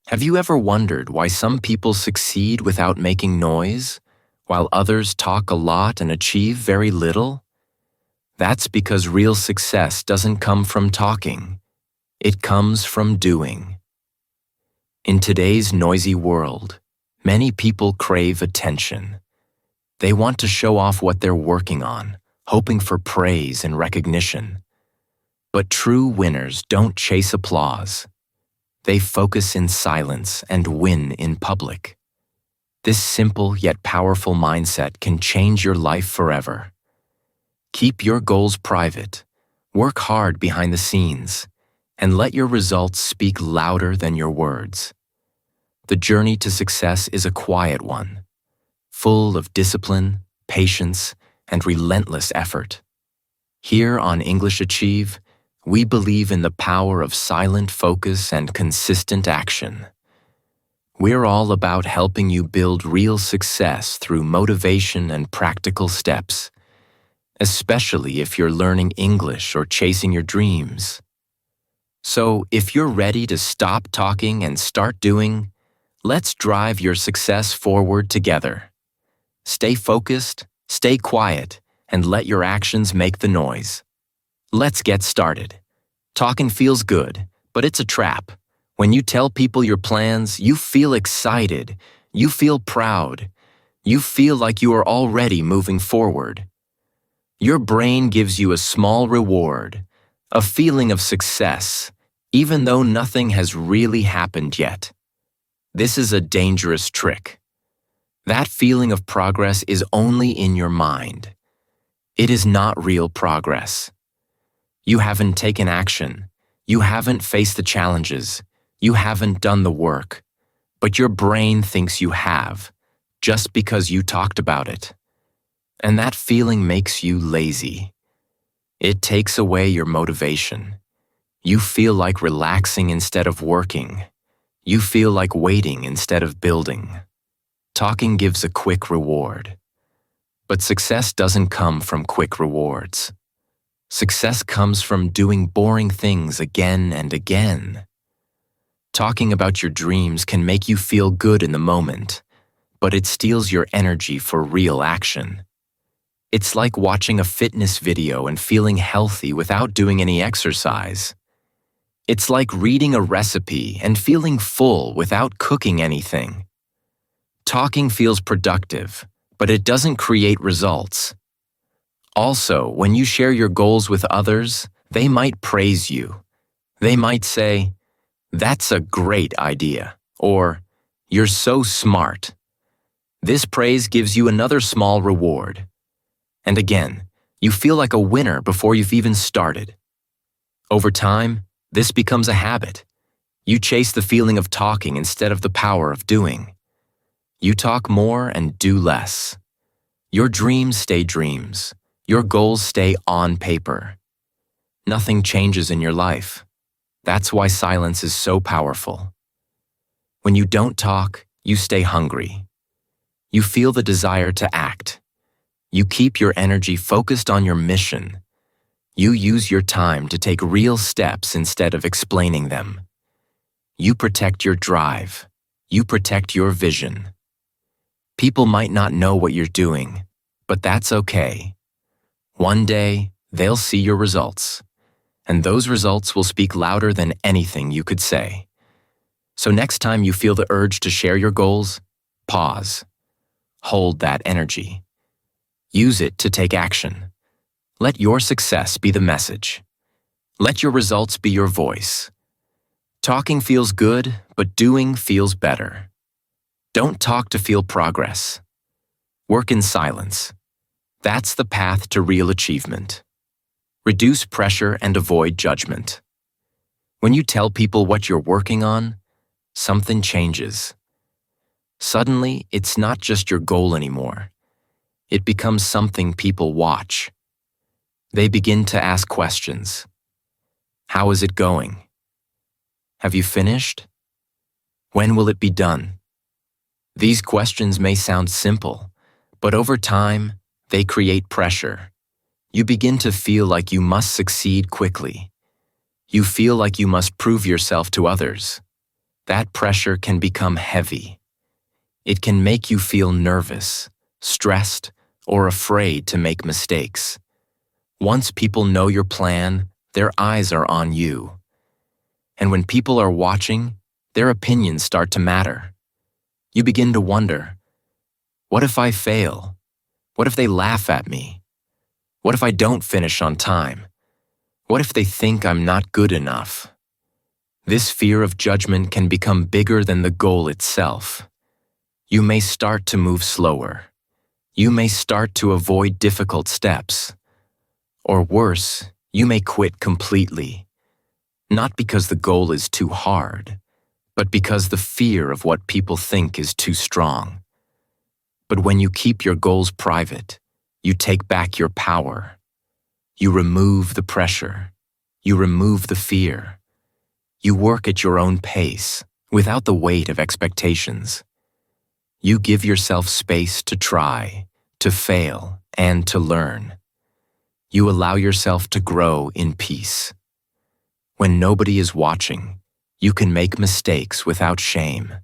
Have you ever wondered why some people succeed without making noise, while others talk a lot and achieve very little? That's because real success doesn't come from talking. It comes from doing. In today's noisy world, many people crave attention. They want to show off what they're working on, hoping for praise and recognition. But true winners don't chase applause. They focus in silence and win in public. This simple yet powerful mindset can change your life forever. Keep your goals private, work hard behind the scenes, and let your results speak louder than your words. The journey to success is a quiet one, full of discipline, patience, and relentless effort. Here on English Achieve, we believe in the power of silent focus and consistent action. We're all about helping you build real success through motivation and practical steps, especially if you're learning English or chasing your dreams. So, if you're ready to stop talking and start doing, let's drive your success forward together. Stay focused, stay quiet, and let your actions make the noise. Let's get started. Talking feels good, but it's a trap. When you tell people your plans, you feel excited, you feel proud, you feel like you are already moving forward. Your brain gives you a small reward, a feeling of success, even though nothing has really happened yet. This is a dangerous trick. That feeling of progress is only in your mind. It is not real progress. You haven't taken action. You haven't faced the challenges. You haven't done the work. But your brain thinks you have, just because you talked about it. And that feeling makes you lazy. It takes away your motivation. You feel like relaxing instead of working. You feel like waiting instead of building. Talking gives a quick reward. But success doesn't come from quick rewards. Success comes from doing boring things again and again. Talking about your dreams can make you feel good in the moment, but it steals your energy for real action. It's like watching a fitness video and feeling healthy without doing any exercise. It's like reading a recipe and feeling full without cooking anything. Talking feels productive, but it doesn't create results. Also, when you share your goals with others, they might praise you. They might say, "That's a great idea," or "You're so smart." This praise gives you another small reward. And again, you feel like a winner before you've even started. Over time, this becomes a habit. You chase the feeling of talking instead of the power of doing. You talk more and do less. Your dreams stay dreams. Your goals stay on paper. Nothing changes in your life. That's why silence is so powerful. When you don't talk, you stay hungry. You feel the desire to act. You keep your energy focused on your mission. You use your time to take real steps instead of explaining them. You protect your drive. You protect your vision. People might not know what you're doing, but that's okay. One day, they'll see your results, and those results will speak louder than anything you could say. So next time you feel the urge to share your goals, pause. Hold that energy. Use it to take action. Let your success be the message. Let your results be your voice. Talking feels good, but doing feels better. Don't talk to feel progress. Work in silence. That's the path to real achievement. Reduce pressure and avoid judgment. When you tell people what you're working on, something changes. Suddenly, it's not just your goal anymore. It becomes something people watch. They begin to ask questions. How is it going? Have you finished? When will it be done? These questions may sound simple, but over time, they create pressure. You begin to feel like you must succeed quickly. You feel like you must prove yourself to others. that pressure can become heavy. It can make you feel nervous, stressed, or afraid to make mistakes. Once people know your plan, their eyes are on you. And when people are watching, their opinions start to matter. You begin to wonder, what if I fail? What if they laugh at me? What if I don't finish on time? What if they think I'm not good enough? This fear of judgment can become bigger than the goal itself. You may start to move slower. You may start to avoid difficult steps. Or worse, you may quit completely. Not because the goal is too hard, but because the fear of what people think is too strong. But when you keep your goals private, you take back your power. You remove the pressure. You remove the fear. You work at your own pace, without the weight of expectations. You give yourself space to try, to fail, and to learn. You allow yourself to grow in peace. When nobody is watching, you can make mistakes without shame.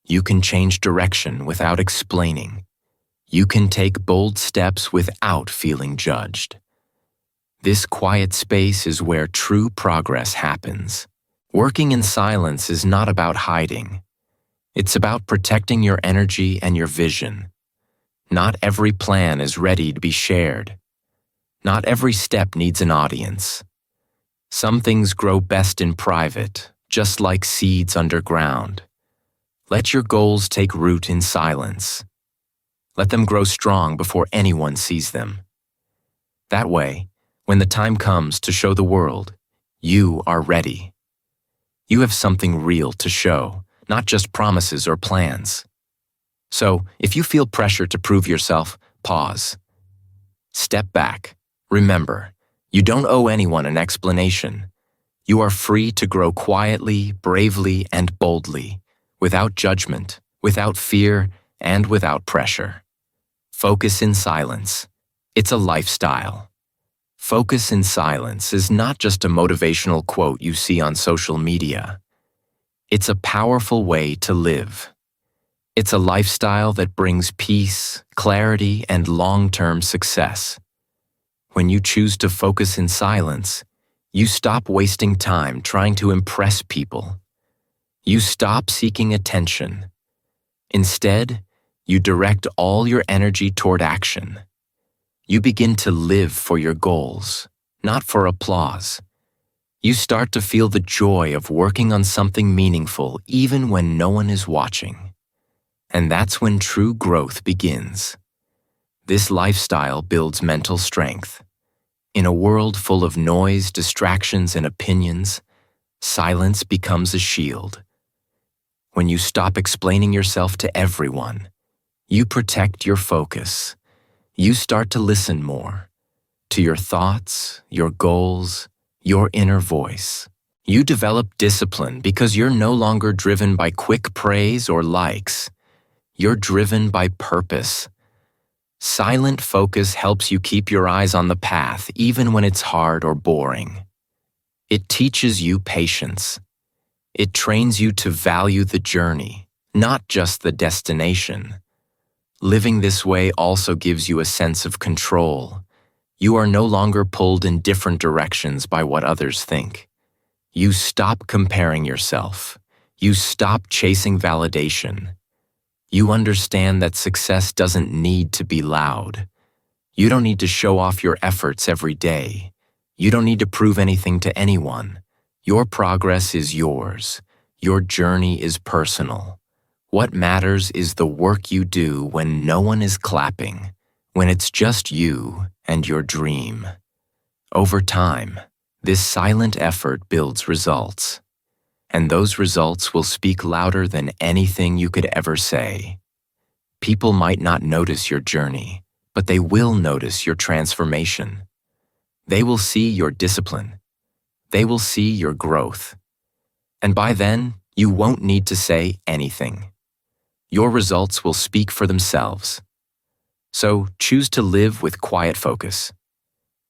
You can change direction without explaining. You can take bold steps without feeling judged. This quiet space is where true progress happens. Working in silence is not about hiding. It's about protecting your energy and your vision. Not every plan is ready to be shared. Not every step needs an audience. Some things grow best in private, just like seeds underground. Let your goals take root in silence. Let them grow strong before anyone sees them. That way, when the time comes to show the world, you are ready. You have something real to show, not just promises or plans. So, if you feel pressure to prove yourself, pause. Step back. Remember, you don't owe anyone an explanation. You are free to grow quietly, bravely, and boldly, without judgment, without fear, and without pressure. Focus in silence. It's a lifestyle. Focus in silence is not just a motivational quote you see on social media. It's a powerful way to live. It's a lifestyle that brings peace, clarity, and long-term success. When you choose to focus in silence, you stop wasting time trying to impress people. You stop seeking attention. Instead, you direct all your energy toward action. You begin to live for your goals, not for applause. You start to feel the joy of working on something meaningful even when no one is watching. And that's when true growth begins. This lifestyle builds mental strength. In a world full of noise, distractions, and opinions, silence becomes a shield. When you stop explaining yourself to everyone, you protect your focus. You start to listen more to your thoughts, your goals, your inner voice. You develop discipline because you're no longer driven by quick praise or likes. You're driven by purpose. Silent focus helps you keep your eyes on the path even when it's hard or boring. It teaches you patience. It trains you to value the journey, not just the destination. Living this way also gives you a sense of control. You are no longer pulled in different directions by what others think. You stop comparing yourself. You stop chasing validation. You understand that success doesn't need to be loud. You don't need to show off your efforts every day. You don't need to prove anything to anyone. Your progress is yours. Your journey is personal. What matters is the work you do when no one is clapping, when it's just you and your dream. Over time, this silent effort builds results. And those results will speak louder than anything you could ever say. People might not notice your journey, but they will notice your transformation. They will see your discipline. They will see your growth. And by then, you won't need to say anything. Your results will speak for themselves. So choose to live with quiet focus.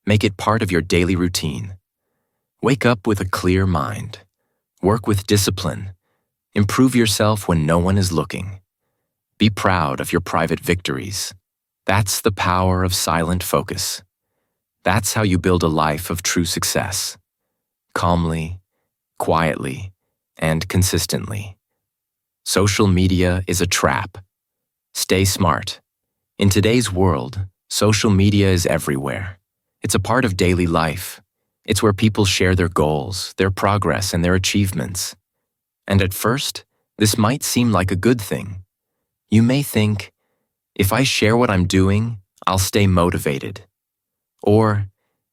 Make it part of your daily routine. Wake up with a clear mind. Work with discipline. Improve yourself when no one is looking. Be proud of your private victories. That's the power of silent focus. That's how you build a life of true success. Calmly, quietly, and consistently. Social media is a trap. Stay smart. In today's world, social media is everywhere. It's a part of daily life. It's where people share their goals, their progress, and their achievements. And at first, this might seem like a good thing. You may think, if I share what I'm doing, I'll stay motivated. Or,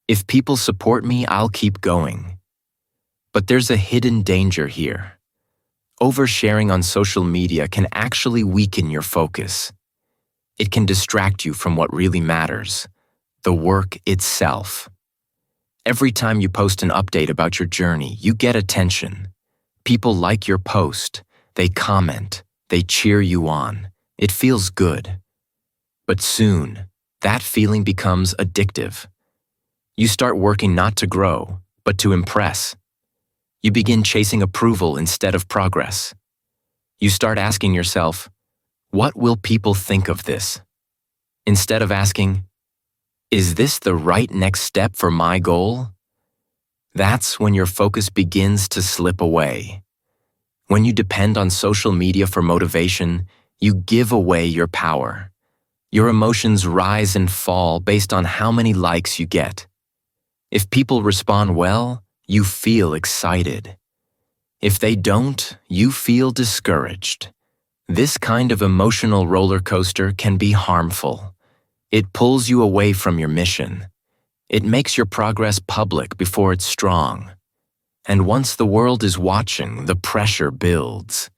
if people support me, I'll keep going. But there's a hidden danger here. Oversharing on social media can actually weaken your focus. It can distract you from what really matters, the work itself. Every time you post an update about your journey, you get attention. People like your post, they comment, they cheer you on. It feels good. But soon, that feeling becomes addictive. You start working not to grow, but to impress. You begin chasing approval instead of progress. You start asking yourself, what will people think of this? Instead of asking, is this the right next step for my goal? That's when your focus begins to slip away. When you depend on social media for motivation, you give away your power. Your emotions rise and fall based on how many likes you get. If people respond well, you feel excited. If they don't, you feel discouraged. This kind of emotional roller coaster can be harmful. It pulls you away from your mission. It makes your progress public before it's strong. And once the world is watching, the pressure builds.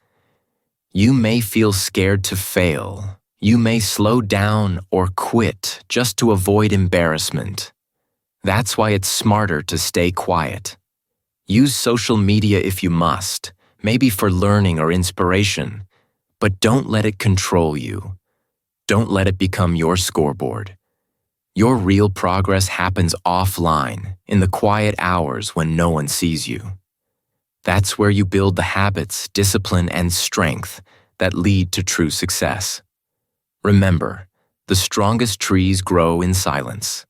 You may feel scared to fail. You may slow down or quit just to avoid embarrassment. That's why it's smarter to stay quiet. Use social media if you must, maybe for learning or inspiration, but don't let it control you. Don't let it become your scoreboard. Your real progress happens offline, in the quiet hours when no one sees you. That's where you build the habits, discipline, and strength that lead to true success. Remember, the strongest trees grow in silence.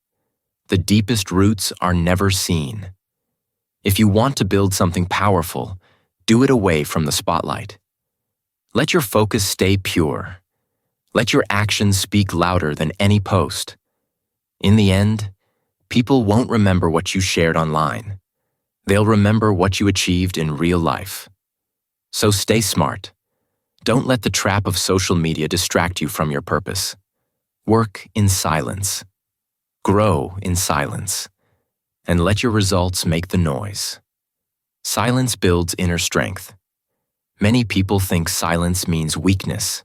The deepest roots are never seen. If you want to build something powerful, do it away from the spotlight. Let your focus stay pure. Let your actions speak louder than any post. In the end, people won't remember what you shared online. They'll remember what you achieved in real life. So stay smart. Don't let the trap of social media distract you from your purpose. Work in silence. Grow in silence. And let your results make the noise. Silence builds inner strength. Many people think silence means weakness.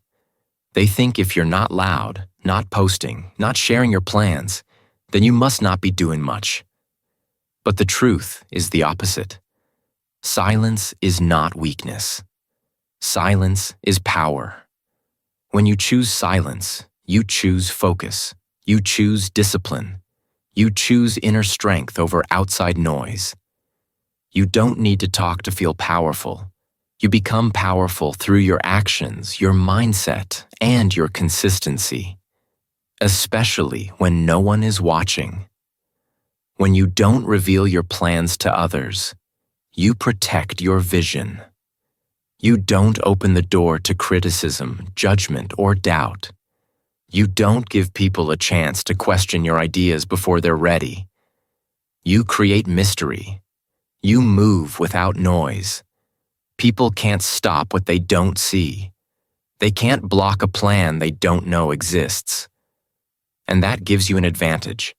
They think if you're not loud, not posting, not sharing your plans, then you must not be doing much. But the truth is the opposite. Silence is not weakness. Silence is power. When you choose silence, you choose focus. You choose discipline. You choose inner strength over outside noise. You don't need to talk to feel powerful. You become powerful through your actions, your mindset, and your consistency. Especially when no one is watching. When you don't reveal your plans to others, you protect your vision. You don't open the door to criticism, judgment, or doubt. You don't give people a chance to question your ideas before they're ready. You create mystery. You move without noise. People can't stop what they don't see. They can't block a plan they don't know exists. And that gives you an advantage.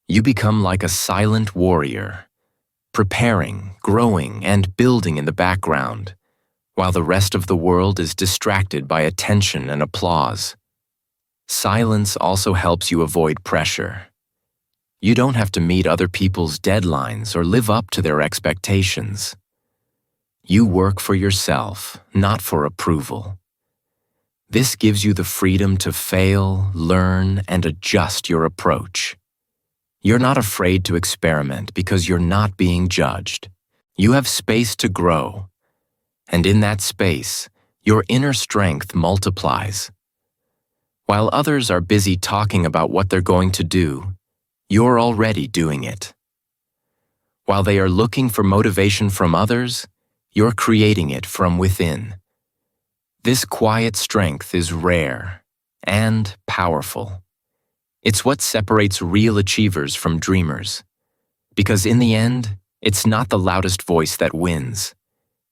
You become like a silent warrior, preparing, growing, and building in the background, while the rest of the world is distracted by attention and applause. Silence also helps you avoid pressure. You don't have to meet other people's deadlines or live up to their expectations. You work for yourself, not for approval. This gives you the freedom to fail, learn, and adjust your approach. You're not afraid to experiment because you're not being judged. You have space to grow. And in that space, your inner strength multiplies. While others are busy talking about what they're going to do, you're already doing it. While they are looking for motivation from others, you're creating it from within. This quiet strength is rare and powerful. It's what separates real achievers from dreamers. Because in the end, it's not the loudest voice that wins.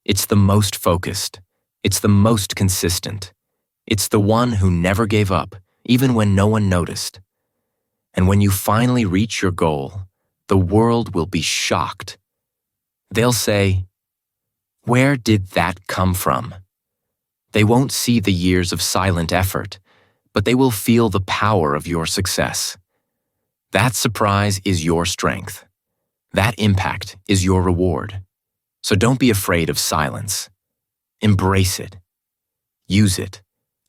It's the most focused. It's the most consistent. It's the one who never gave up, even when no one noticed. And when you finally reach your goal, the world will be shocked. They'll say, "Where did that come from?" They won't see the years of silent effort, but they will feel the power of your success. That surprise is your strength. That impact is your reward. So don't be afraid of silence. Embrace it. Use it.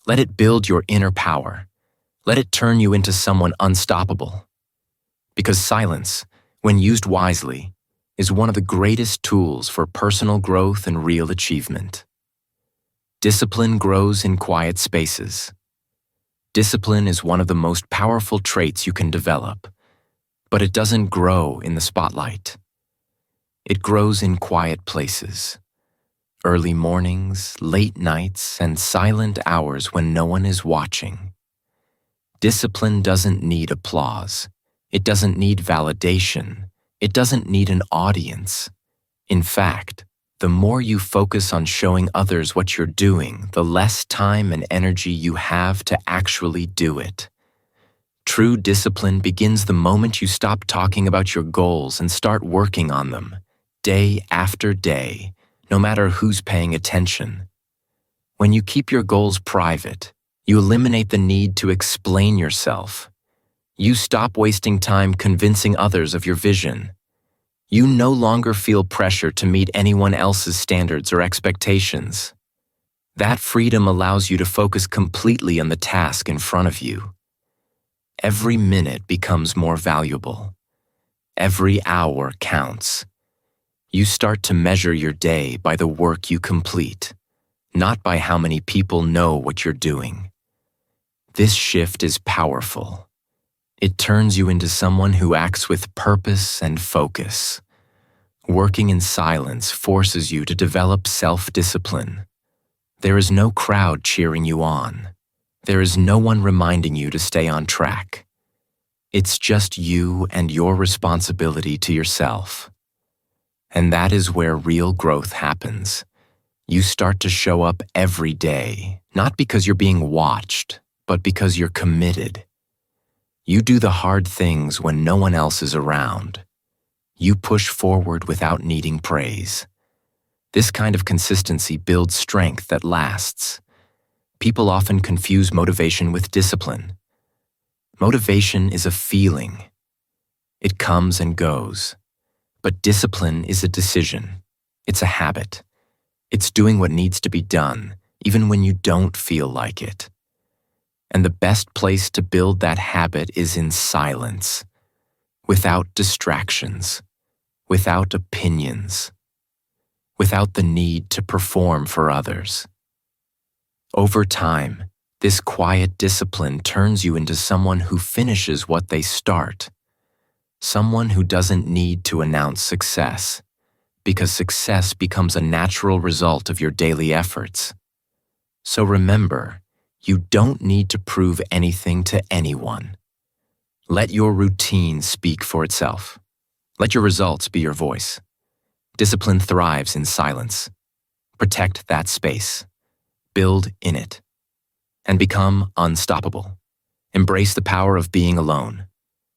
Let it build your inner power. Let it turn you into someone unstoppable. Because silence, when used wisely, is one of the greatest tools for personal growth and real achievement. Discipline grows in quiet spaces. Discipline is one of the most powerful traits you can develop, but it doesn't grow in the spotlight. It grows in quiet places. Early mornings, late nights, and silent hours when no one is watching. Discipline doesn't need applause. It doesn't need validation. It doesn't need an audience. In fact, the more you focus on showing others what you're doing, the less time and energy you have to actually do it. True discipline begins the moment you stop talking about your goals and start working on them, day after day, no matter who's paying attention. When you keep your goals private, you eliminate the need to explain yourself. You stop wasting time convincing others of your vision. You no longer feel pressure to meet anyone else's standards or expectations. That freedom allows you to focus completely on the task in front of you. Every minute becomes more valuable. Every hour counts. You start to measure your day by the work you complete, not by how many people know what you're doing. This shift is powerful. It turns you into someone who acts with purpose and focus. Working in silence forces you to develop self-discipline. There is no crowd cheering you on. There is no one reminding you to stay on track. It's just you and your responsibility to yourself. And that is where real growth happens. You start to show up every day, not because you're being watched, but because you're committed. You do the hard things when no one else is around. You push forward without needing praise. This kind of consistency builds strength that lasts. People often confuse motivation with discipline. Motivation is a feeling. It comes and goes. But discipline is a decision. It's a habit. It's doing what needs to be done, even when you don't feel like it. And the best place to build that habit is in silence, without distractions, without opinions, without the need to perform for others. Over time, this quiet discipline turns you into someone who finishes what they start, someone who doesn't need to announce success, because success becomes a natural result of your daily efforts. So remember, you don't need to prove anything to anyone. Let your routine speak for itself. Let your results be your voice. Discipline thrives in silence. Protect that space. Build in it. And become unstoppable. Embrace the power of being alone.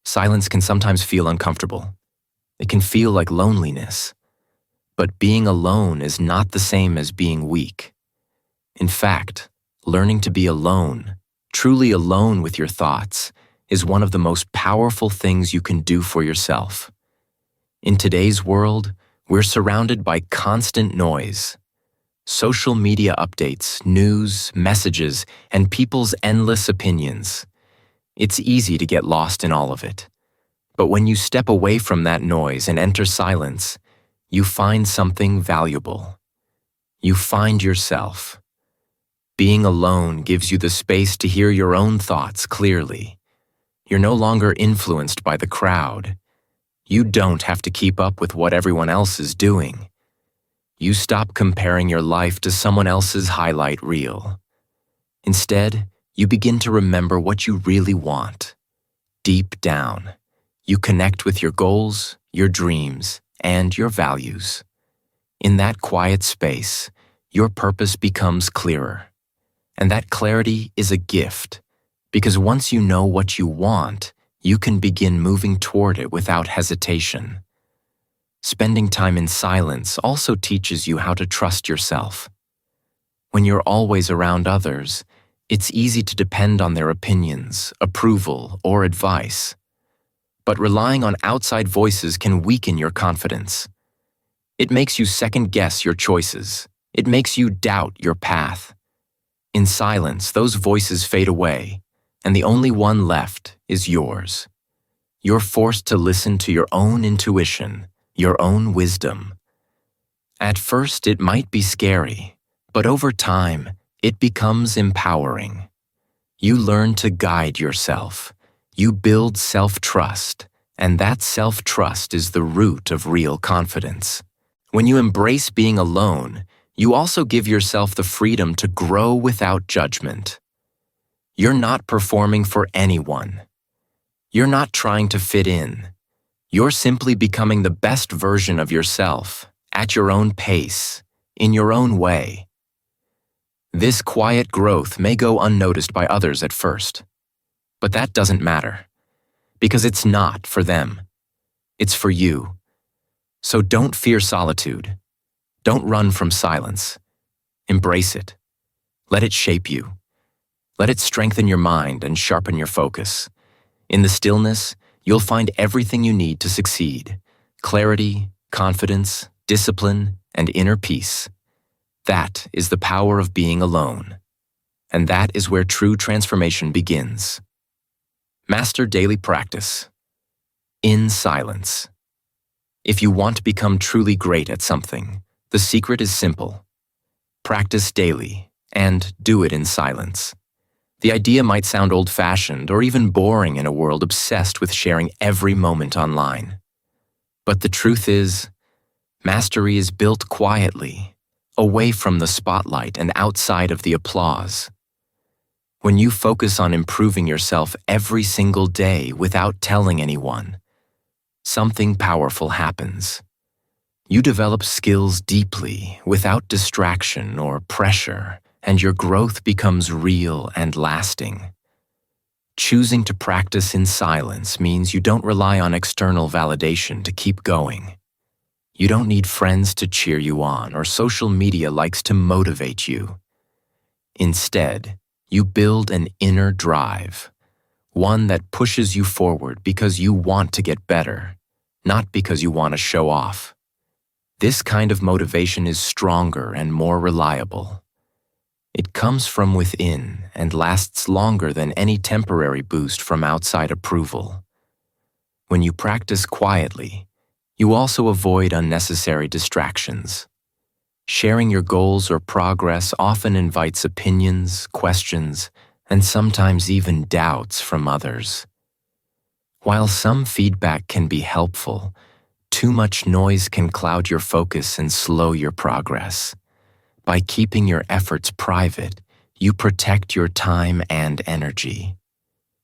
Silence can sometimes feel uncomfortable. It can feel like loneliness. But being alone is not the same as being weak. In fact, learning to be alone, truly alone with your thoughts, is one of the most powerful things you can do for yourself. In today's world, we're surrounded by constant noise. Social media updates, news, messages, and people's endless opinions. It's easy to get lost in all of it. But when you step away from that noise and enter silence, you find something valuable. You find yourself. Being alone gives you the space to hear your own thoughts clearly. You're no longer influenced by the crowd. You don't have to keep up with what everyone else is doing. You stop comparing your life to someone else's highlight reel. Instead, you begin to remember what you really want. Deep down, you connect with your goals, your dreams, and your values. In that quiet space, your purpose becomes clearer. And that clarity is a gift, because once you know what you want, you can begin moving toward it without hesitation. Spending time in silence also teaches you how to trust yourself. When you're always around others, it's easy to depend on their opinions, approval, or advice. But relying on outside voices can weaken your confidence. It makes you second-guess your choices. It makes you doubt your path. In silence, those voices fade away, and the only one left is yours. You're forced to listen to your own intuition, your own wisdom. At first, it might be scary, but over time, it becomes empowering. You learn to guide yourself. You build self-trust, and that self-trust is the root of real confidence. When you embrace being alone, you also give yourself the freedom to grow without judgment. You're not performing for anyone. You're not trying to fit in. You're simply becoming the best version of yourself, at your own pace, in your own way. This quiet growth may go unnoticed by others at first, but that doesn't matter, because it's not for them. It's for you. So don't fear solitude. Don't run from silence. Embrace it. Let it shape you. Let it strengthen your mind and sharpen your focus. In the stillness, you'll find everything you need to succeed: clarity, confidence, discipline, and inner peace. That is the power of being alone. And that is where true transformation begins. Master daily practice. In silence. If you want to become truly great at something, the secret is simple. Practice daily, and do it in silence. The idea might sound old-fashioned or even boring in a world obsessed with sharing every moment online. But the truth is, mastery is built quietly, away from the spotlight and outside of the applause. When you focus on improving yourself every single day without telling anyone, something powerful happens. You develop skills deeply, without distraction or pressure, and your growth becomes real and lasting. Choosing to practice in silence means you don't rely on external validation to keep going. You don't need friends to cheer you on or social media likes to motivate you. Instead, you build an inner drive, one that pushes you forward because you want to get better, not because you want to show off. This kind of motivation is stronger and more reliable. It comes from within and lasts longer than any temporary boost from outside approval. When you practice quietly, you also avoid unnecessary distractions. Sharing your goals or progress often invites opinions, questions, and sometimes even doubts from others. While some feedback can be helpful, too much noise can cloud your focus and slow your progress. By keeping your efforts private, you protect your time and energy.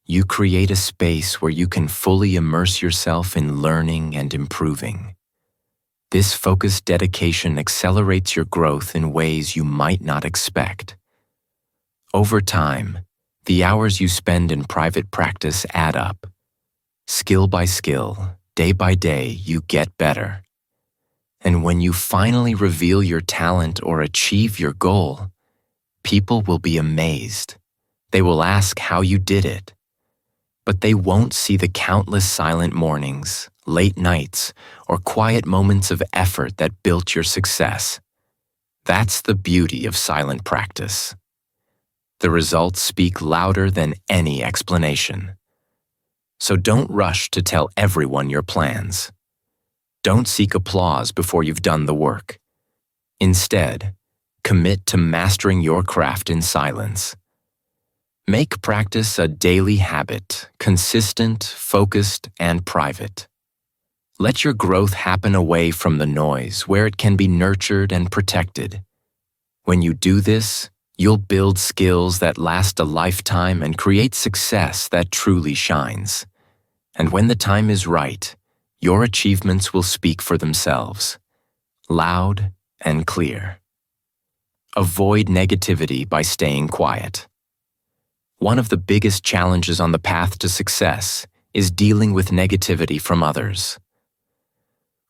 You create a space where you can fully immerse yourself in learning and improving. This focused dedication accelerates your growth in ways you might not expect. Over time, the hours you spend in private practice add up. Skill by skill, day by day, you get better. And when you finally reveal your talent or achieve your goal, people will be amazed. They will ask how you did it. But they won't see the countless silent mornings, late nights, or quiet moments of effort that built your success. That's the beauty of silent practice. The results speak louder than any explanation. So don't rush to tell everyone your plans. Don't seek applause before you've done the work. Instead, Commit to mastering your craft in silence. Make practice a daily habit, consistent, focused, and private. Let your growth happen away from the noise, where it can be nurtured and protected. When you do this, you'll build skills that last a lifetime and create success that truly shines. And when the time is right, your achievements will speak for themselves, loud and clear. Avoid negativity by staying quiet. One of the biggest challenges on the path to success is dealing with negativity from others.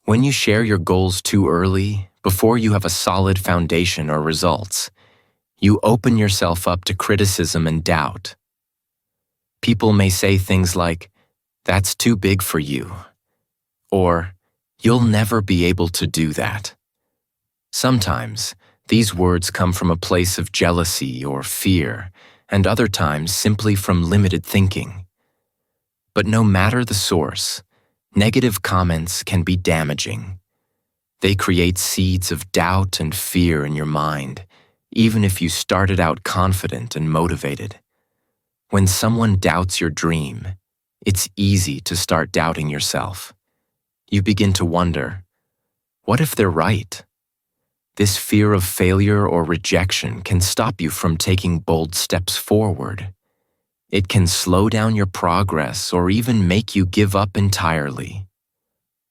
When you share your goals too early, before you have a solid foundation or results, you open yourself up to criticism and doubt. People may say things like, "That's too big for you," or "You'll never be able to do that." Sometimes, these words come from a place of jealousy or fear, and other times simply from limited thinking. But no matter the source, negative comments can be damaging. They create seeds of doubt and fear in your mind, even if you started out confident and motivated. When someone doubts your dream, it's easy to start doubting yourself. You begin to wonder, what if they're right? This fear of failure or rejection can stop you from taking bold steps forward. It can slow down your progress or even make you give up entirely.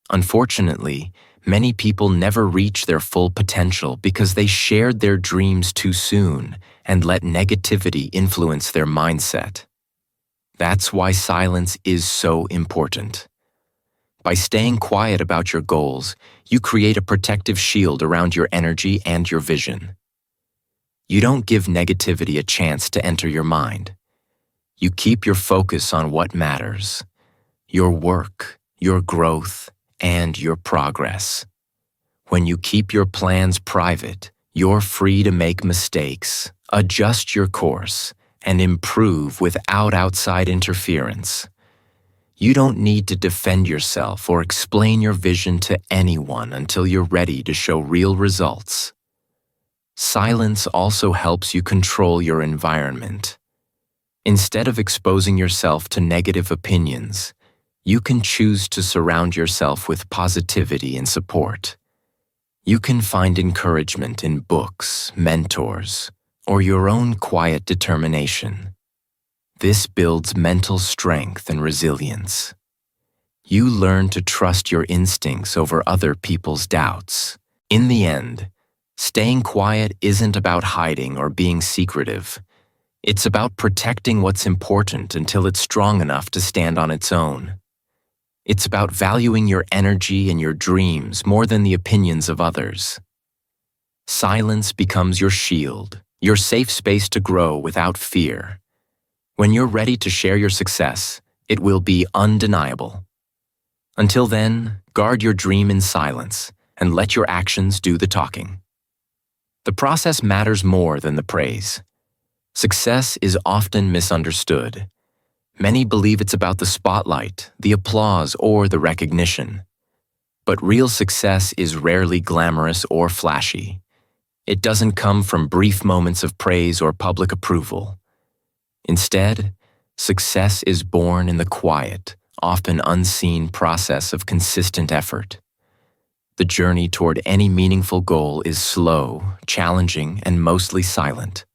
Unfortunately, many people never reach their full potential because they shared their dreams too soon and let negativity influence their mindset. That's why silence is so important. By staying quiet about your goals, you create a protective shield around your energy and your vision. You don't give negativity a chance to enter your mind. You keep your focus on what matters: your work, your growth, and your progress. When you keep your plans private, you're free to make mistakes, adjust your course, and improve without outside interference. You don't need to defend yourself or explain your vision to anyone until you're ready to show real results. Silence also helps you control your environment. Instead of exposing yourself to negative opinions, you can choose to surround yourself with positivity and support. You can find encouragement in books, mentors, or your own quiet determination. This builds mental strength and resilience. You learn to trust your instincts over other people's doubts. In the end, staying quiet isn't about hiding or being secretive. It's about protecting what's important until it's strong enough to stand on its own. It's about valuing your energy and your dreams more than the opinions of others. Silence becomes your shield, your safe space to grow without fear. When you're ready to share your success, it will be undeniable. Until then, guard your dream in silence and let your actions do the talking. The process matters more than the praise. Success is often misunderstood. Many believe it's about the spotlight, the applause, or the recognition. But real success is rarely glamorous or flashy. It doesn't come from brief moments of praise or public approval. Instead, success is born in the quiet, often unseen process of consistent effort. The journey toward any meaningful goal is slow, challenging, and mostly silent.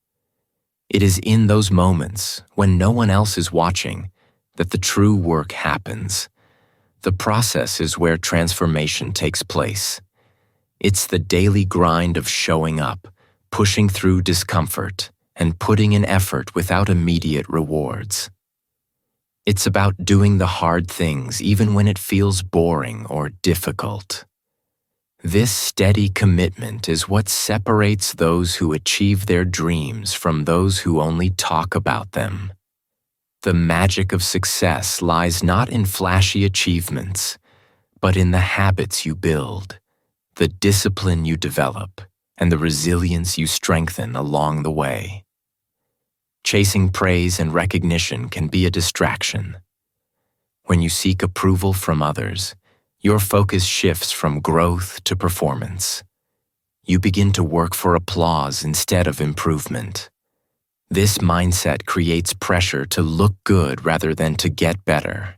It is in those moments, when no one else is watching, that the true work happens. The process is where transformation takes place. It's the daily grind of showing up, pushing through discomfort, and putting in effort without immediate rewards. It's about doing the hard things even when it feels boring or difficult. This steady commitment is what separates those who achieve their dreams from those who only talk about them. The magic of success lies not in flashy achievements, but in the habits you build, the discipline you develop, and the resilience you strengthen along the way. Chasing praise and recognition can be a distraction. When you seek approval from others, your focus shifts from growth to performance. You begin to work for applause instead of improvement. This mindset creates pressure to look good rather than to get better.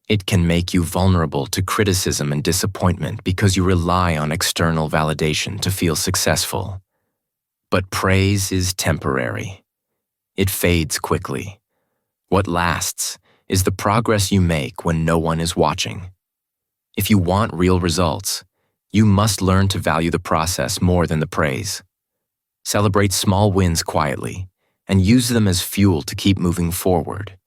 It can make you vulnerable to criticism and disappointment because you rely on external validation to feel successful. But praise is temporary. It fades quickly. What lasts is the progress you make when no one is watching. If you want real results, you must learn to value the process more than the praise. Celebrate small wins quietly and use them as fuel to keep moving forward.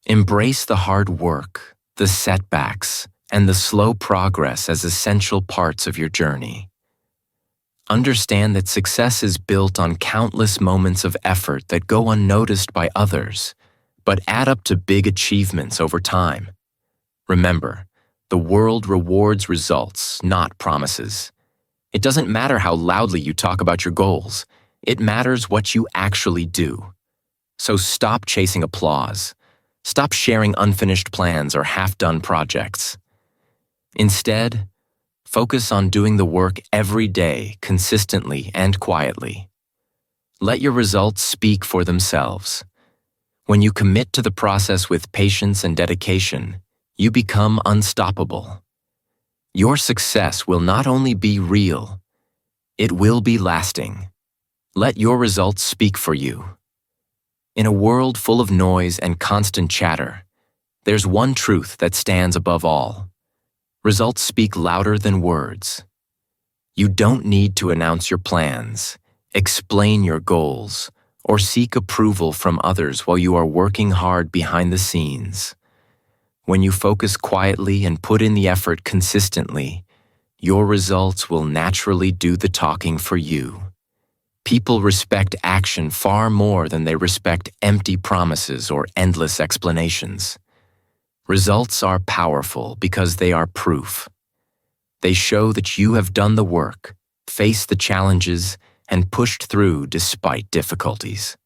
Embrace the hard work, the setbacks, and the slow progress as essential parts of your journey. Understand that success is built on countless moments of effort that go unnoticed by others, but add up to big achievements over time. Remember, the world rewards results, not promises. It doesn't matter how loudly you talk about your goals. It matters what you actually do. So stop chasing applause. Stop sharing unfinished plans or half-done projects. Instead, focus on doing the work every day, consistently and quietly. Let your results speak for themselves. When you commit to the process with patience and dedication, you become unstoppable. Your success will not only be real, it will be lasting. Let your results speak for you. In a world full of noise and constant chatter, there's one truth that stands above all. Results speak louder than words. You don't need to announce your plans, explain your goals, or seek approval from others while you are working hard behind the scenes. When you focus quietly and put in the effort consistently, your results will naturally do the talking for you. People respect action far more than they respect empty promises or endless explanations. Results are powerful because they are proof. They show that you have done the work, faced the challenges, and pushed through despite difficulties.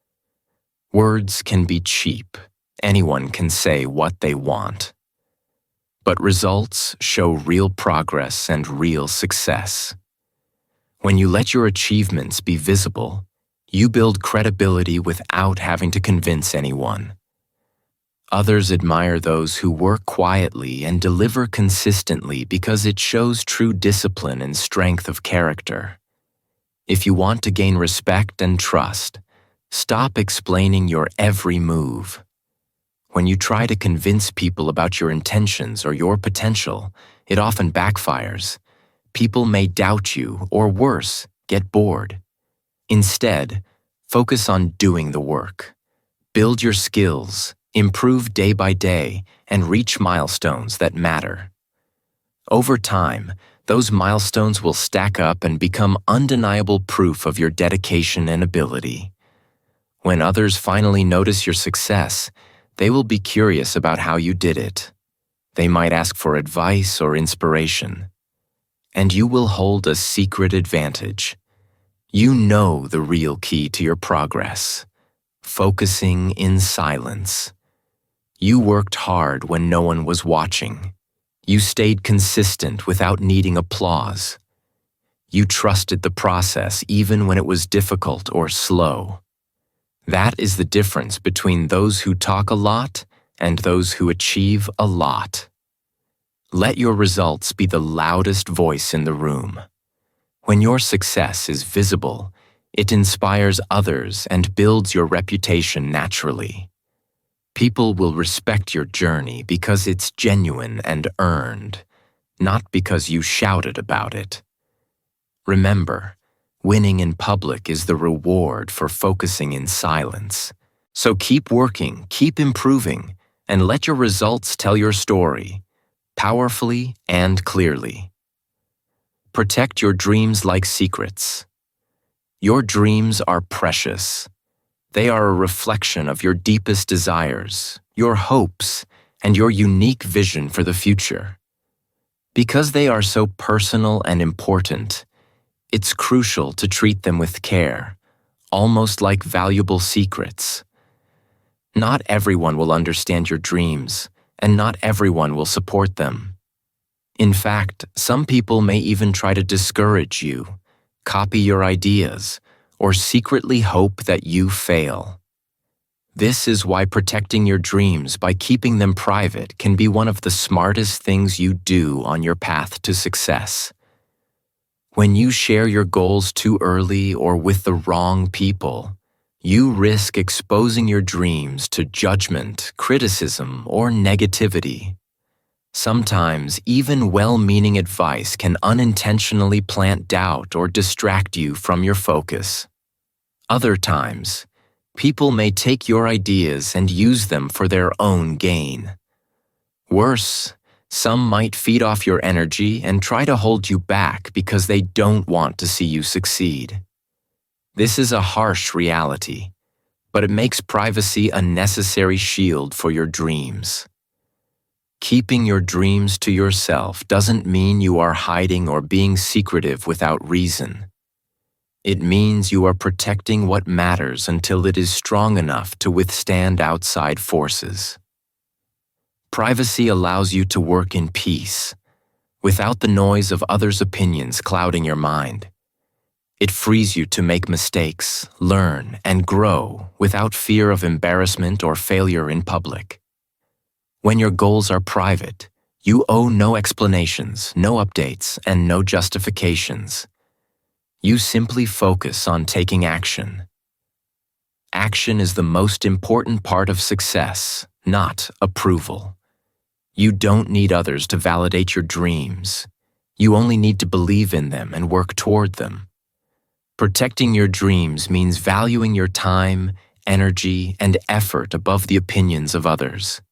Words can be cheap. Anyone can say what they want. But results show real progress and real success. When you let your achievements be visible, you build credibility without having to convince anyone. Others admire those who work quietly and deliver consistently because it shows true discipline and strength of character. If you want to gain respect and trust, stop explaining your every move. When you try to convince people about your intentions or your potential, it often backfires. People may doubt you, or worse, get bored. Instead, focus on doing the work. Build your skills, improve day by day, and reach milestones that matter. Over time, those milestones will stack up and become undeniable proof of your dedication and ability. When others finally notice your success, they will be curious about how you did it. They might ask for advice or inspiration. And you will hold a secret advantage. You know the real key to your progress: focusing in silence. You worked hard when no one was watching. You stayed consistent without needing applause. You trusted the process even when it was difficult or slow. That is the difference between those who talk a lot and those who achieve a lot. Let your results be the loudest voice in the room. When your success is visible, it inspires others and builds your reputation naturally. People will respect your journey because it's genuine and earned, not because you shouted about it. Remember, winning in public is the reward for focusing in silence. So keep working, keep improving, and let your results tell your story, powerfully and clearly. Protect your dreams like secrets. Your dreams are precious. They are a reflection of your deepest desires, your hopes, and your unique vision for the future. Because they are so personal and important, it's crucial to treat them with care, almost like valuable secrets. Not everyone will understand your dreams, and not everyone will support them. In fact, some people may even try to discourage you, copy your ideas, or secretly hope that you fail. This is why protecting your dreams by keeping them private can be one of the smartest things you do on your path to success. When you share your goals too early or with the wrong people, you risk exposing your dreams to judgment, criticism, or negativity. Sometimes, even well-meaning advice can unintentionally plant doubt or distract you from your focus. Other times, people may take your ideas and use them for their own gain. Worse, some might feed off your energy and try to hold you back because they don't want to see you succeed. This is a harsh reality, but it makes privacy a necessary shield for your dreams. Keeping your dreams to yourself doesn't mean you are hiding or being secretive without reason. It means you are protecting what matters until it is strong enough to withstand outside forces. Privacy allows you to work in peace, without the noise of others' opinions clouding your mind. It frees you to make mistakes, learn, and grow without fear of embarrassment or failure in public. When your goals are private, you owe no explanations, no updates, and no justifications. You simply focus on taking action. Action is the most important part of success, not approval. You don't need others to validate your dreams. You only need to believe in them and work toward them. Protecting your dreams means valuing your time, energy, and effort above the opinions of others.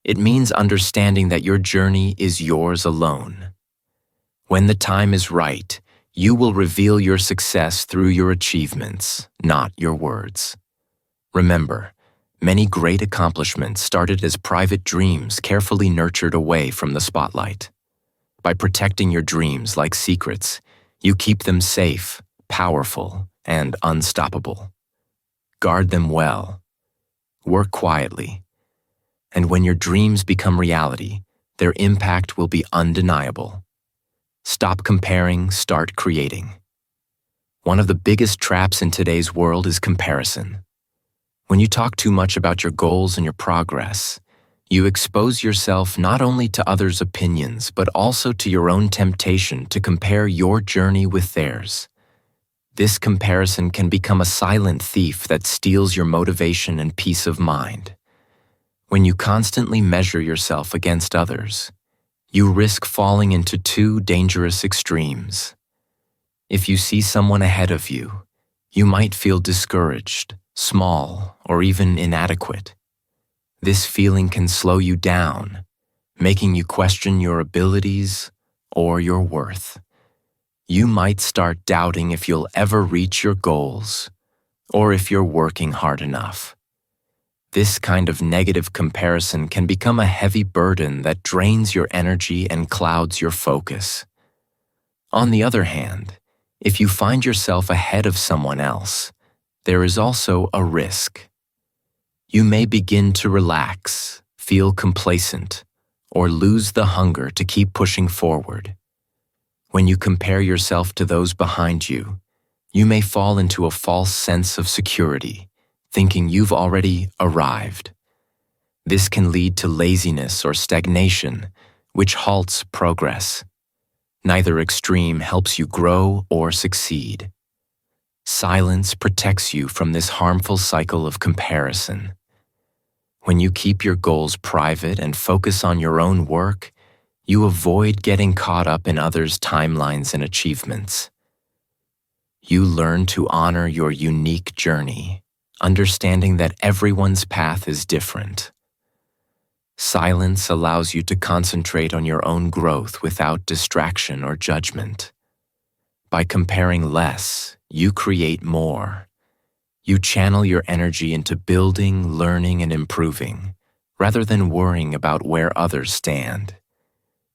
It means understanding that your journey is yours alone. When the time is right, you will reveal your success through your achievements, not your words. Remember, many great accomplishments started as private dreams carefully nurtured away from the spotlight. By protecting your dreams like secrets, you keep them safe, powerful, and unstoppable. Guard them well. Work quietly. And when your dreams become reality, their impact will be undeniable. Stop comparing, start creating. One of the biggest traps in today's world is comparison. When you talk too much about your goals and your progress, you expose yourself not only to others' opinions, but also to your own temptation to compare your journey with theirs. This comparison can become a silent thief that steals your motivation and peace of mind. When you constantly measure yourself against others, you risk falling into two dangerous extremes. If you see someone ahead of you, you might feel discouraged, small, or even inadequate. This feeling can slow you down, making you question your abilities or your worth. You might start doubting if you'll ever reach your goals or if you're working hard enough. This kind of negative comparison can become a heavy burden that drains your energy and clouds your focus. On the other hand, if you find yourself ahead of someone else, there is also a risk. You may begin to relax, feel complacent, or lose the hunger to keep pushing forward. When you compare yourself to those behind you, you may fall into a false sense of security, thinking you've already arrived. This can lead to laziness or stagnation, which halts progress. Neither extreme helps you grow or succeed. Silence protects you from this harmful cycle of comparison. When you keep your goals private and focus on your own work, you avoid getting caught up in others' timelines and achievements. You learn to honor your unique journey, understanding that everyone's path is different. Silence allows you to concentrate on your own growth without distraction or judgment. By comparing less, you create more. You channel your energy into building, learning, and improving, rather than worrying about where others stand.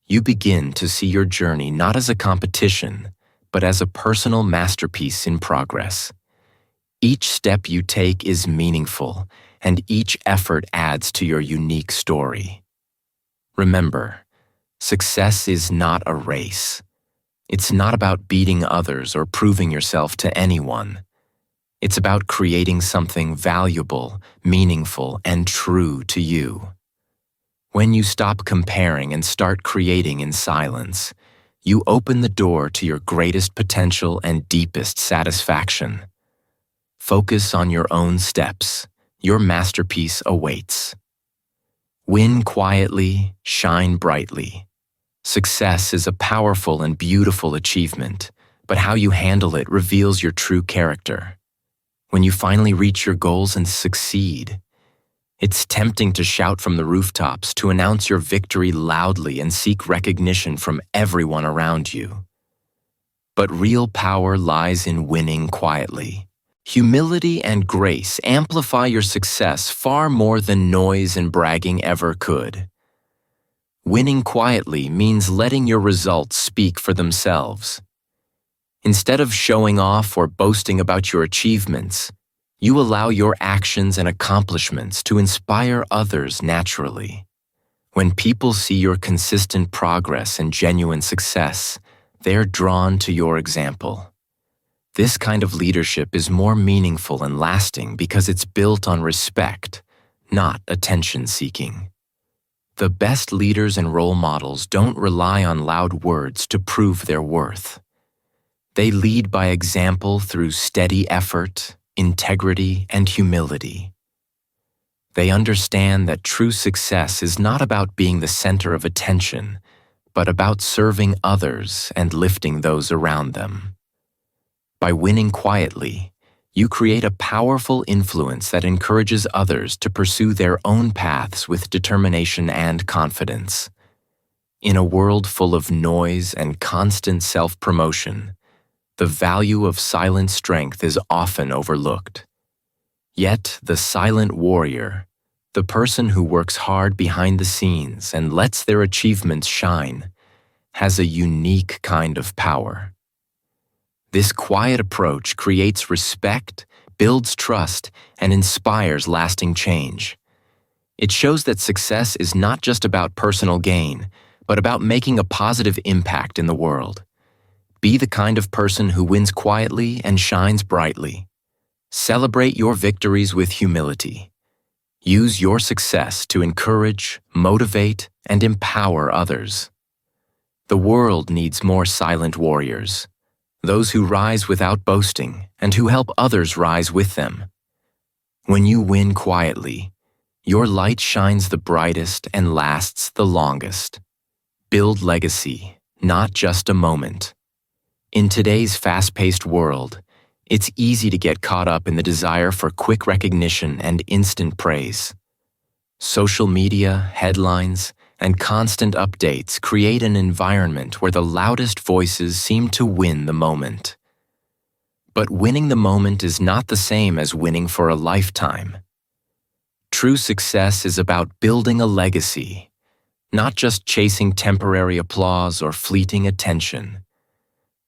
You begin to see your journey not as a competition, but as a personal masterpiece in progress. Each step you take is meaningful, and each effort adds to your unique story. Remember, success is not a race. It's not about beating others or proving yourself to anyone. It's about creating something valuable, meaningful, and true to you. When you stop comparing and start creating in silence, you open the door to your greatest potential and deepest satisfaction. Focus on your own steps. Your masterpiece awaits. Win quietly, shine brightly. Success is a powerful and beautiful achievement, but how you handle it reveals your true character. When you finally reach your goals and succeed, it's tempting to shout from the rooftops, to announce your victory loudly and seek recognition from everyone around you. But real power lies in winning quietly. Humility and grace amplify your success far more than noise and bragging ever could. Winning quietly means letting your results speak for themselves. Instead of showing off or boasting about your achievements, you allow your actions and accomplishments to inspire others naturally. When people see your consistent progress and genuine success, they're drawn to your example. This kind of leadership is more meaningful and lasting because it's built on respect, not attention-seeking. The best leaders and role models don't rely on loud words to prove their worth. They lead by example through steady effort, integrity, and humility. They understand that true success is not about being the center of attention, but about serving others and lifting those around them. By winning quietly, you create a powerful influence that encourages others to pursue their own paths with determination and confidence. In a world full of noise and constant self-promotion, the value of silent strength is often overlooked. Yet, the silent warrior, the person who works hard behind the scenes and lets their achievements shine, has a unique kind of power. This quiet approach creates respect, builds trust, and inspires lasting change. It shows that success is not just about personal gain, but about making a positive impact in the world. Be the kind of person who wins quietly and shines brightly. Celebrate your victories with humility. Use your success to encourage, motivate, and empower others. The world needs more silent warriors, those who rise without boasting and who help others rise with them. When you win quietly, your light shines the brightest and lasts the longest. Build legacy, not just a moment. In today's fast-paced world, it's easy to get caught up in the desire for quick recognition and instant praise. Social media, headlines, and constant updates create an environment where the loudest voices seem to win the moment. But winning the moment is not the same as winning for a lifetime. True success is about building a legacy, not just chasing temporary applause or fleeting attention.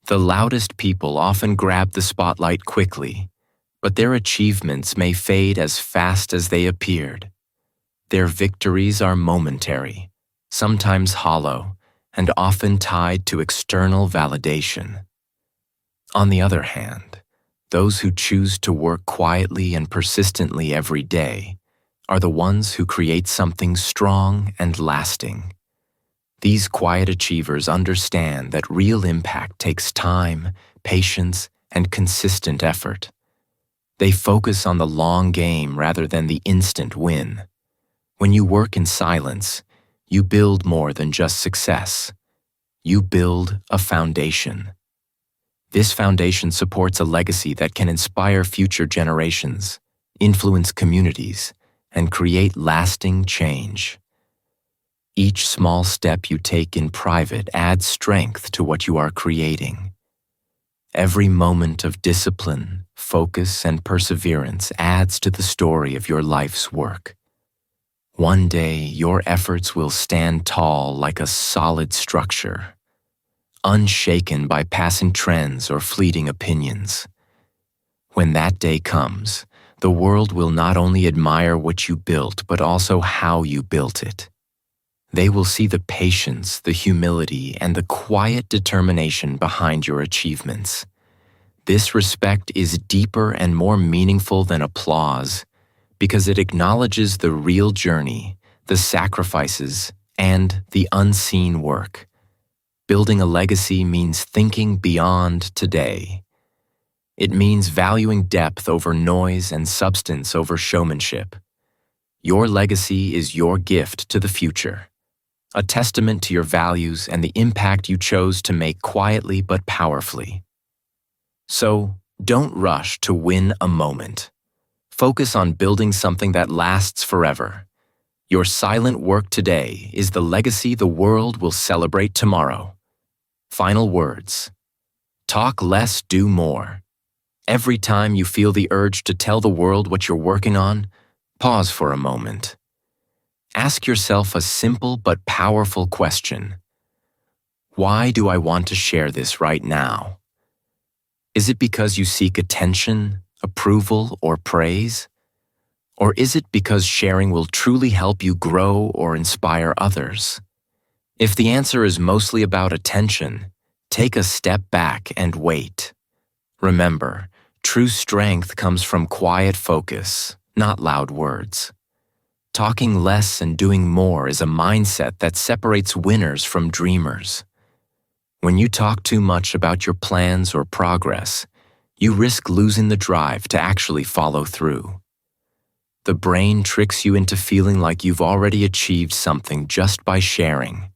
The loudest people often grab the spotlight quickly, but their achievements may fade as fast as they appeared. Their victories are momentary, sometimes hollow, and often tied to external validation. On the other hand, those who choose to work quietly and persistently every day are the ones who create something strong and lasting. These quiet achievers understand that real impact takes time, patience, and consistent effort. They focus on the long game rather than the instant win. When you work in silence, you build more than just success. You build a foundation. This foundation supports a legacy that can inspire future generations, influence communities, and create lasting change. Each small step you take in private adds strength to what you are creating. Every moment of discipline, focus, and perseverance adds to the story of your life's work. One day, your efforts will stand tall like a solid structure, unshaken by passing trends or fleeting opinions. When that day comes, the world will not only admire what you built, but also how you built it. They will see the patience, the humility, and the quiet determination behind your achievements. This respect is deeper and more meaningful than applause because it acknowledges the real journey, the sacrifices, and the unseen work. Building a legacy means thinking beyond today. It means valuing depth over noise and substance over showmanship. Your legacy is your gift to the future, a testament to your values and the impact you chose to make quietly but powerfully. So, don't rush to win a moment. Focus on building something that lasts forever. Your silent work today is the legacy the world will celebrate tomorrow. Final words. Talk less, do more. Every time you feel the urge to tell the world what you're working on, pause for a moment. Ask yourself a simple but powerful question. Why do I want to share this right now? Is it because you seek attention, approval, or praise? Or is it because sharing will truly help you grow or inspire others? If the answer is mostly about attention, take a step back and wait. Remember, true strength comes from quiet focus, not loud words. Talking less and doing more is a mindset that separates winners from dreamers. When you talk too much about your plans or progress, you risk losing the drive to actually follow through. The brain tricks you into feeling like you've already achieved something just by sharing,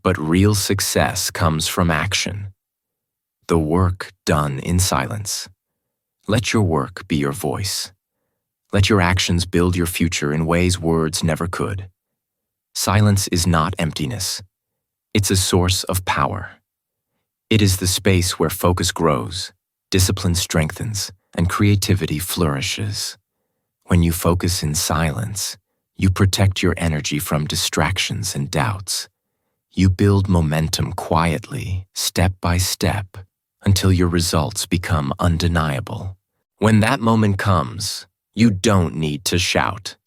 but real success comes from action. The work done in silence. Let your work be your voice. Let your actions build your future in ways words never could. Silence is not emptiness. It's a source of power. It is the space where focus grows, discipline strengthens, and creativity flourishes. When you focus in silence, you protect your energy from distractions and doubts. You build momentum quietly, step by step, until your results become undeniable. When that moment comes, you don't need to shout.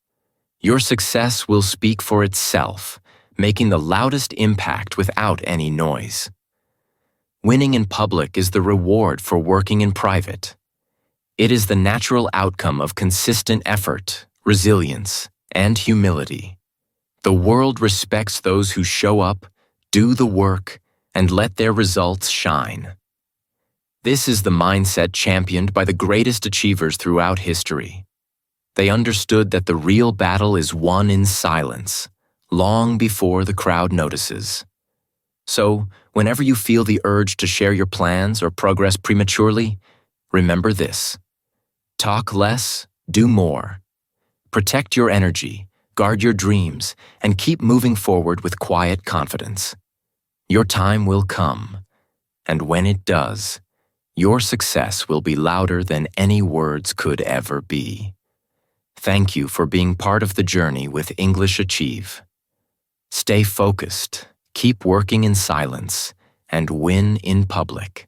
Your success will speak for itself, making the loudest impact without any noise. Winning in public is the reward for working in private. It is the natural outcome of consistent effort, resilience, and humility. The world respects those who show up, do the work, and let their results shine. This is the mindset championed by the greatest achievers throughout history. They understood that the real battle is won in silence, long before the crowd notices. So, whenever you feel the urge to share your plans or progress prematurely, remember this. Talk less, do more. Protect your energy, guard your dreams, and keep moving forward with quiet confidence. Your time will come, and when it does, your success will be louder than any words could ever be. Thank you for being part of the journey with English Achieve. Stay focused, keep working in silence, and win in public.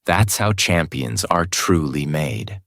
That's how champions are truly made.